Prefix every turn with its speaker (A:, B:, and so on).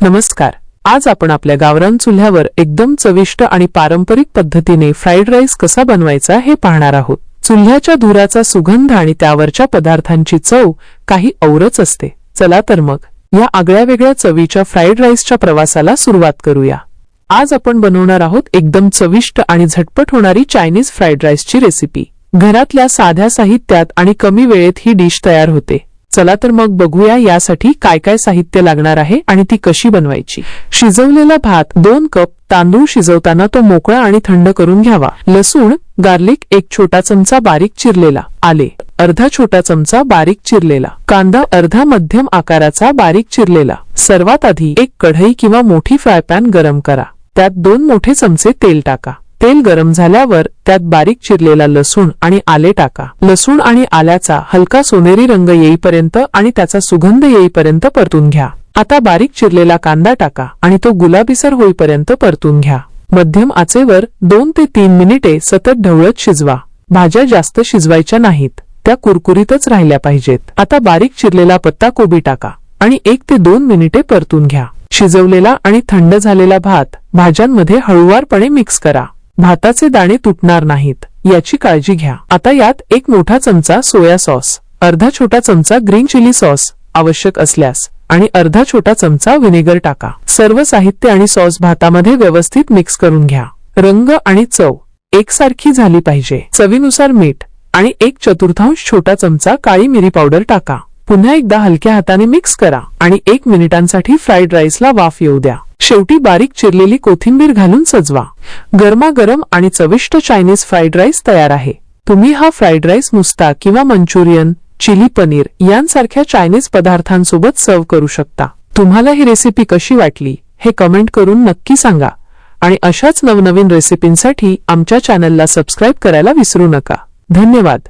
A: नमस्कार। आज आपण आपल्या गावरान चुल्ह्यावर एकदम चविष्ट आणि पारंपरिक पद्धतीने फ्राईड राईस कसा बनवायचा हे पाहणार आहोत। चुल्ह्याच्या धुराचा सुगंध आणि त्यावरच्या पदार्थांची चव काही औरच असते। चला तर मग या आगळ्यावेगळ्या चवीच्या फ्राईड राईसच्या प्रवासाला सुरुवात करूया। आज आपण बनवणार आहोत एकदम चविष्ट आणि झटपट होणारी चायनीज फ्राईड राईसची रेसिपी। घरातल्या साध्या साहित्यात आणि कमी वेळेत ही डिश तयार होते। चला तर मग बघूया यासाठी काय काय साहित्य लागणार आहे आणि ती कशी बनवायची। शिजवलेला भात 2 कप, तांदूळ शिजवताना तो मोकळा आणि थंड करून घ्यावा। लसूण, गार्लिक 1 छोटा चमचा बारीक चिरलेला, आले अर्धा छोटा चमचा बारीक चिरलेला, कांदा अर्धा मध्यम आकाराचा बारीक चिरलेला। सर्वात आधी एक कढई किंवा मोठी फ्राय पॅन गरम करा। त्यात 2 मोठे चमचे तेल टाका। तेल गरम झाल्यावर त्यात बारीक चिरलेला लसूण आणि आले टाका। लसूण आणि आल्याचा हलका सोनेरी रंग येईपर्यंत आणि त्याचा सुगंध येईपर्यंत परतून घ्या। आता बारीक चिरलेला कांदा टाका आणि तो गुलाबीसर होईपर्यंत परतून घ्या। मध्यम आचेवर 2 ते 3 मिनिटे सतत ढवळत शिजवा। भाज्या जास्त शिजवायच्या नाहीत, त्या कुरकुरीतच राहिल्या पाहिजेत। आता बारीक चिरलेला पत्ताकोबी टाका आणि 1 ते 2 मिनिटे परतून घ्या। शिजवलेला आणि थंड झालेला भात भाज्यांमध्ये हळूवारपणे मिक्स करा। भाताचे दाणे तुटणार नाहीत याची काळजी घ्या। आता यात 1 मोठा चमचा सोया सॉस, अर्धा छोटा चमचा ग्रीन चिली सॉस आवश्यक असल्यास आणि अर्धा छोटा चमचा व्हिनेगर टाका। सर्व साहित्य आणि सॉस भातामध्ये व्यवस्थित मिक्स करून घ्या। रंग आणि चव एकसारखी झाली पाहिजे। चवीनुसार मीठ आणि 1/4 छोटा चमचा काळी मिरी पावडर टाका। पुन्हा एकदा हलक्या हाताने मिक्स करा आणि 1 मिनिटांसाठी फ्राईड राईसला वाफ येऊ द्या। शेवटी बारीक चिरलेली कोथिंबीर घालून सजवा। गरमागरम आणि चविष्ट चायनीज फ्राईड राईस तयार आहे। तुम्ही हा फ्राईड राईस नुसता किंवा मंचुरियन, चिली पनीर यांसारख्या चायनीज पदार्थांसोबत सर्व्ह करू शकता। तुम्हाला ही रेसिपी कशी वाटली हे कमेंट करून नक्की सांगा आणि अशाच नवनवीन रेसिपींसाठी आमच्या चॅनलला सबस्क्राईब करायला विसरू नका। धन्यवाद।